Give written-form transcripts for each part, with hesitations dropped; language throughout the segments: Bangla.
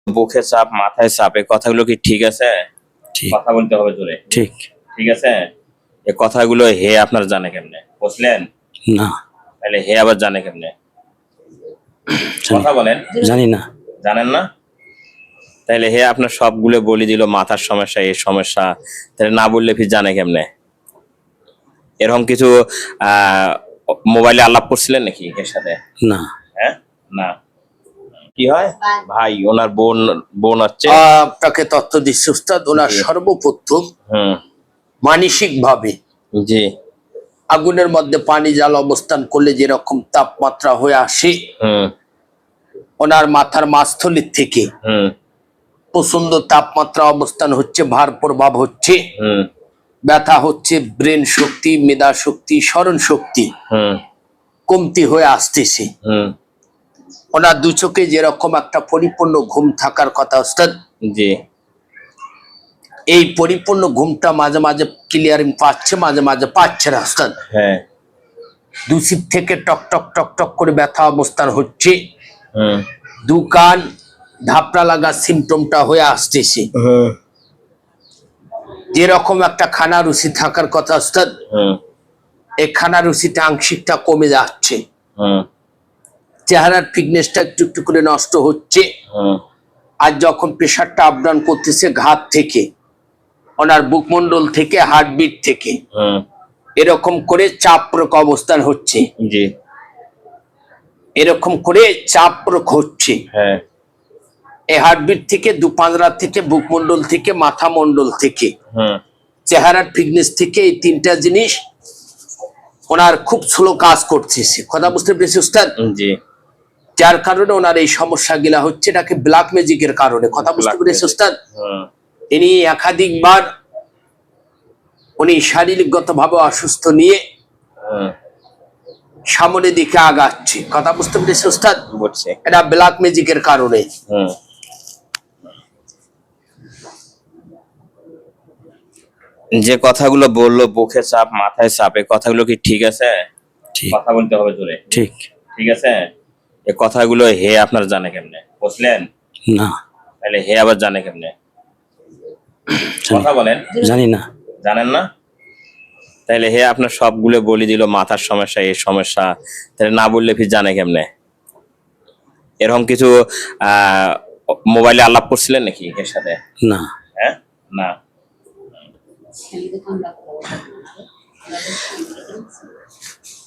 বুকে চাপ, মাথায় চাপ, এই কথাগুলো কি ঠিক আছে? ঠিক। কথা বলতে হবে জোরে। ঠিক। ঠিক আছে? এই কথাগুলো হে আপনার জানে কেমনে? বুঝলেন? না। তাহলে হে আবার জানে কেমনে? জানি। কথা বলেন। জানি না। জানেন না? তাহলে হে আপনার সবগুলো বলে দিল, মাথার সমস্যা, এই সমস্যা, তাহলে না বললে ফির জানে কেমনে? এরকম কিছু মোবাইলে আলাপ করছিলেন নাকি এর সাথে? না। হ্যাঁ? না। কি হয়? ভাই, ওনার বোন হচ্ছে। আপনাকে তথ্য দিচ্ছি উস্তাদ, ওনার জি। সর্বপ্রথম হুম। মানসিক ভাবে জি। আগুনের মধ্যে পানি জাল অবস্থান করলে যেরকম তাপমাত্রা হয়ে আসে, হুম। ওনার মাথার মাঝস্থলীর থেকে হুম। প্রচন্ড তাপমাত্রা অবস্থান হচ্ছে, ভার প্রভাব হচ্ছে, হুম। ব্যথা হচ্ছে, ব্রেন শক্তি, মেধা শক্তি, স্মরণ শক্তি হুম। কমতি হয়ে আসতেছে। হুম। ওনার দু চোখে যেরকম একটা পরিপূর্ণ ঘুম থাকার কথা উস্তাদ, জি। এই পরিপূর্ণ ঘুমটা মাঝে মাঝে ক্লিয়ারিং পাচ্ছে, মাঝে মাঝে পাচ্ছে না উস্তাদ। হ্যাঁ। দুসির থেকে টক টক টক টক করে ব্যথা অবস্থান হচ্ছে, হুম। দুকান ধাপড়া লাগা সিমটমটা হয়ে আসতেছে। হুম। যেরকম একটা খানা রুচি থাকার কথা উস্তাদ, হুম। এই খানা রুচিটা আংশিকটা কমে যাচ্ছে, হুম। চেহারার ফিটনেসটা একটু একটু করে নষ্ট হচ্ছে। হুম। আর যখন প্রেশারটা আপ ডাউন করতেছে ঘাত থেকে, ওনার বুকমন্ডল থেকে, হার্টবিট থেকে, হুম। এরকম করে চাপরক অবস্থান হচ্ছে, জি। এরকম করে চাপরক হচ্ছে। হ্যাঁ। এই হার্টবিট থেকে, দুপাঁজরা থেকে, বুকমন্ডল থেকে, মাথা মন্ডল থেকে, হুম। চেহারার ফিটনেস থেকে, এই তিনটা জিনিস ওনার খুব স্লো কাজ করতেছে। কথা বুঝতে পেরেছি উস্তাদ? জি। যার কারণে ওনার এই সমস্যা গুলা হচ্ছে, এটাকে ব্ল্যাক ম্যাজিকের কারণে। কথা বুঝতে Black পেরেছি magic। উস্তাদ? হুম। ইনি একাধিকবার উনি শারীরিকগত ভাবে অসুস্থ নিয়ে হুম। সামনের দিকে আগাচ্ছে। কথা বুঝতে পেরেছি উস্তাদ? বুঝছি। এটা ব্ল্যাক ম্যাজিকের কারণে। হুম। যে কথাগুলো বললো, বুকে চাপ, মাথায় চাপ, এই কথাগুলো কি ঠিক আছে? ঠিক। কথা বলতে হবে জোরে। ঠিক। ঠিক আছে? এই কথাগুলো হে আপনার জানে কেমনে? বুঝলেন? না। তাহলে হে আবার জানে কেমনে? জানি। কথা বলেন। জানি না। জানেন না? তাহলে হে আপনার সবগুলো বলে দিল, মাথার সমস্যা, এই সমস্যা, তাহলে না বললে ফির জানে কেমনে? এরকম কিছু মোবাইলে আলাপ করছিলেন নাকি এর সাথে? না। হ্যাঁ? না।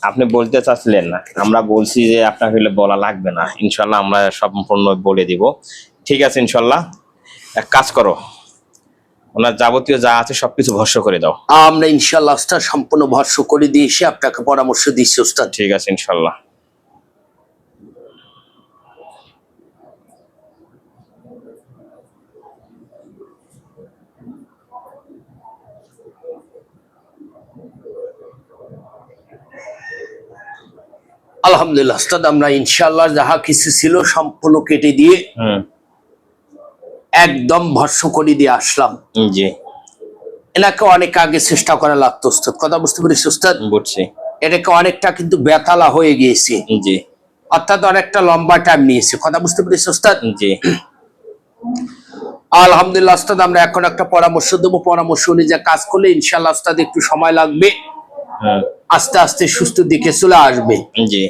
আপনি বলতে চাচ্ছিলেন না, আমরা বলছি যে আপনাকে হলে বলা লাগবে না, ইনশাল্লাহ আমরা সম্পূর্ণ বলে দিব। ঠিক আছে, ইনশাল্লাহ। এক কাজ করো, ওনার যাবতীয় যা আছে সবকিছু ভস্য করে দাও। আমরা ইনশাআল্লাহ উস্তাদ সম্পূর্ণ ভরসা করে দিয়ে এসে আপনাকে পরামর্শ দিচ্ছি উস্তাদ। ঠিক আছে, ইনশাল্লাহ। আলহামদুলিল্লাহ উস্তাদ, আমরা ইনশাআল্লাহ যাহা কিছু ছিল সম্পূর্ণ কেটে দিয়ে হুম। একদম ভরসা করে দিয়ে আসলাম। জি। এনাকে অনেক আগে চেষ্টা করা লাগতো উস্তাদ। কথা বুঝতে পেরেছি উস্তাদ? বুঝছি। এটাকে অনেকটা কিন্তু ব্যথালা হয়ে গিয়েছে, জি। অর্থাৎ অনেকটা লম্বা টাইম নিয়েছে। কথা বুঝতে পেরেছি উস্তাদ? জি। আলহামদুলিল্লাহ উস্তাদ, আমরা এখন একটা পরামর্শ দেবো, পরামর্শ অনুযায়ী কাজ করলে ইনশাআল্লাহ উস্তাদ একটু সময় লাগবে, হুম। আস্তে আস্তে সুস্থ দিকে চলে আসবে। জি।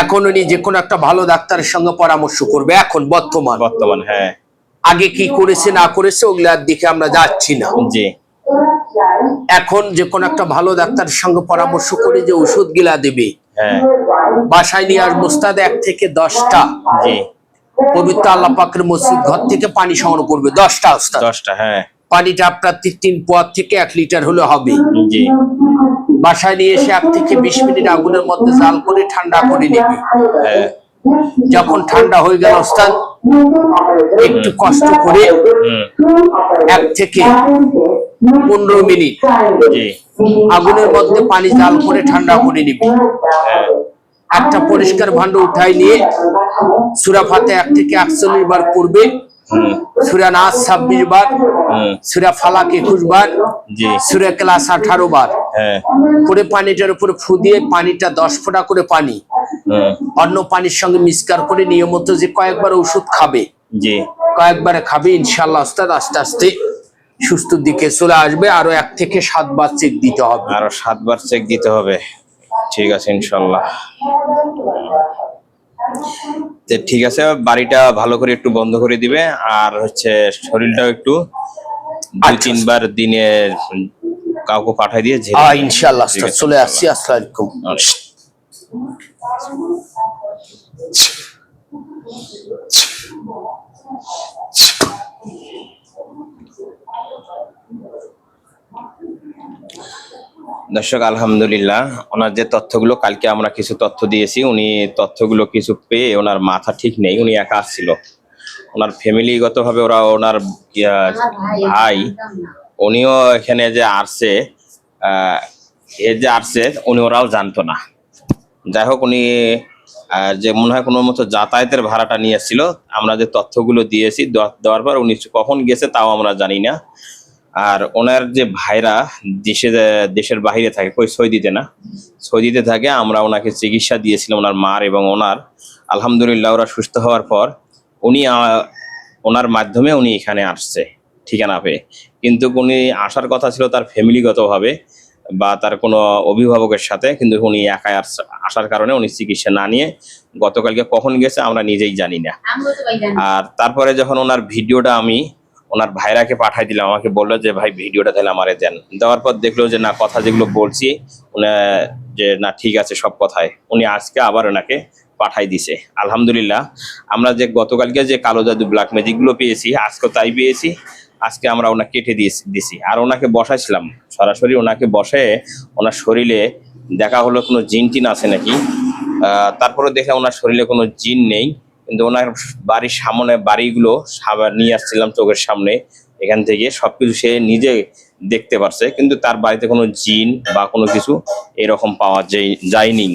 এখন উনি যে কোনো একটা ভালো ডাক্তারের সঙ্গে পরামর্শ করবে এখন বর্তমান। বর্তমান, হ্যাঁ। আগে কি করেছে না করেছে ওগুলার দিকে আমরা যাচ্ছি না। জি। এখন যে কোনো একটা ভালো ডাক্তারের সঙ্গে পরামর্শ করে যে ওষুধ গিলা দেবে, হ্যাঁ। বাসায় নিয়ে আসবো উস্তাদ 1 থেকে 10টা জি। পবিত্র আল্লাহ পাকের মসজিদ ঘর থেকে পানি সংগ্রহ করবে। 10টা উস্তাদ। 10টা, হ্যাঁ। পানিটা আপনার 3 পোয়া থেকে 1 লিটার হলে হবে। জি। বাসায় নিয়ে এসে 1 থেকে 20 মিনিট আগুনের মধ্যে জাল করে ঠান্ডা করে নেবে। হ্যাঁ। যখন ঠান্ডা হয়ে গেল উস্তাদ, একটু কষ্ট করে হুম। 1 থেকে 15 মিনিট জি। আগুনের মধ্যে পানি জাল করে ঠান্ডা করে নিবি। হ্যাঁ। একটা পরিষ্কার ভান্ড উঠাই নিয়ে সূরা ফাতিহা 1 থেকে 41 বার পড়বে, হুম। সূরা নাস 26 বার, হুম। সূরা ফালাক 21 বার, জি। সূরা ইখলাস 18 বার হ্যাঁ। করে পানিটার উপরে ফু দিয়ে পানিটা 10 ফোঁটা করে পানি হুম। অন্য পানির সঙ্গে মিক্সচার করে নিয়মিত যে কয়েকবার ওষুধ খাবে, জি কয়েকবারে খাবে ইনশাল্লাহ ওস্তাদ আস্তে আস্তে সুস্থ দিকে চলে আসবে। আরো 1 থেকে 7 বার চেক দিতে হবে। আরো 7 বার চেক দিতে হবে। ঠিক আছে ইনশাল্লাহ। তো ঠিক আছে, বাড়িটা ভালো করে একটু বন্ধ করে দিবে, আর হচ্ছে শরীরটাও একটু 2-3 বার দিনে কাউকে পাঠাই দিয়ে ঝেড়ে দিবে। ইনশাল্লাহ ঠিক ওস্তাদ আছে, চলে ইনশাল্লাহ। আসছি। আসসালামু আলাইকুম। আচ্ছা। দর্শক আলহামদুলিল্লাহ, ওনার যে তথ্যগুলো কালকে আমরা কিছু তথ্য দিয়েছি, উনি তথ্যগুলো কিছু পেয়ে ওনার মাথা ঠিক নেই, উনি একা আসছিল। ওনার ফ্যামিলিগতভাবে ওনার ভাই উনিও এখানে যে আসছে, যে আসছে উনি ওরাও জানতো না। যাই হোক, উনি যে মনে হয় কোনো মতো যাতায়াতের ভাড়াটা নিয়ে এসেছিল। আমরা যে তথ্যগুলো দিয়েছি, দেওয়ার পর উনি কখন গেছে তাও আমরা জানি না। আর ওনার যে ভাইরা দেশের বাইরে থাকে, কই সৌদিতে না, সৌদিতে থাকে। আমরা ওনাকে চিকিৎসা দিয়েছিলাম, ওনার মার এবং ওনার। আলহামদুলিল্লাহ ওরা সুস্থ হওয়ার পর উনি ওনার মাধ্যমে উনি এখানে আসছে ঠিকানা পেয়ে। কিন্তু উনি আসার কথা ছিল তার ফ্যামিলিগতভাবে বা তার কোনো অভিভাবকের সাথে, কিন্তু উনি একাই আসার কারণে উনি চিকিৎসা না নিয়ে গতকালকে কখন গেছে আমরা নিজেই জানি না। আর তারপরে যখন ওনার ভিডিওটা আমি ওনার ভাইরাকে পাঠাই দিলাম, আমাকে বললো যে ভাই ভিডিওটা তাহলে আমারে দেন। দেওয়ার পর দেখলো যে না, কথা যেগুলো বলছি যে না ঠিক আছে সব কথাই। উনি আজকে আবার ওনাকে পাঠাই দিছে। আলহামদুলিল্লাহ, আমরা যে গতকালকে যে কালো জাদু ব্ল্যাক ম্যাজিক গুলো পেয়েছি, আজকে তাই পেয়েছি। আজকে আমরা ওনাকে কেটে দিছি, আর ওনাকে বসাইছিলাম সরাসরি। ওনাকে বসে ওনার শরীরে দেখা হলো কোনো জিন টিন আছে নাকি। তারপরে দেখে ওনার শরীরে কোনো জিন নেই, কিন্তু ওনার বাড়ির সামনে বাড়িগুলো নিয়ে আসছিলাম চোখের সামনে, এখান থেকে সবকিছু সে নিজে দেখতে পারছে, কিন্তু তার বাড়িতে কোনো জিন বা কোনো কিছু এরকম পাওয়া যায়নি।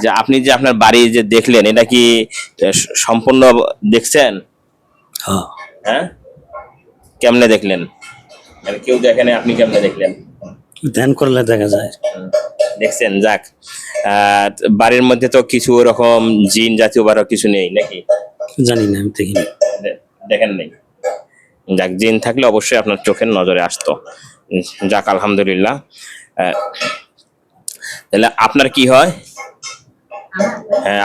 যে আপনি যে আপনার বাড়ি যে দেখলেন, এটা কি সম্পূর্ণ দেখছেন? হ্যাঁ, হ্যাঁ, কেমনে দেখলেন? মানে কেউ দেখেনি, আপনি কেমনে দেখলেন? ধ্যান করলে দেখা যায়। দেখছেন? যাক, বাড়ির মধ্যে তো কিছু ওরকম জিন জাতীয় বা কিছু নেই নাকি? জানি না, আমি দেখিনি। দেখেন নেই? যাক, জিন থাকলে অবশ্যই আপনার চোখের নজরে আসতো। যাক আলহামদুলিল্লাহ। তাহলে আপনার কি হয়? হ্যাঁ,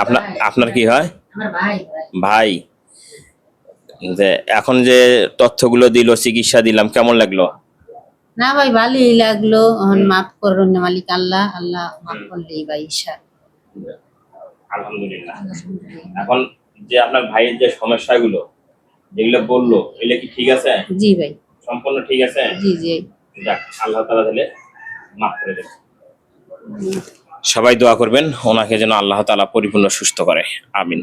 আপনার কি হয়? ভাই, যে এখন যে তথ্যগুলো দিল, চিকিৎসা দিলাম, কেমন লাগলো? না ভাই, ভালোই লাগলো। মাফ করুন মালিক আল্লাহ, আল্লাহ মাফ করলেই ভাই ঈশা। আলহামদুলিল্লাহ। এখন যে আপনার ভাইয়ের যে সমস্যাগুলো যেগুলো বললো, এগুলো কি ঠিক আছে? জি ভাই, সম্পূর্ণ ঠিক আছে? জি জি। যাক, আল্লাহ তাআলা দিলে মাফ করে দেন। সবাই দোয়া করবেন ওনাকে যেন আল্লাহ তাআলা পরিপূর্ণ সুস্থ করে। আমিন।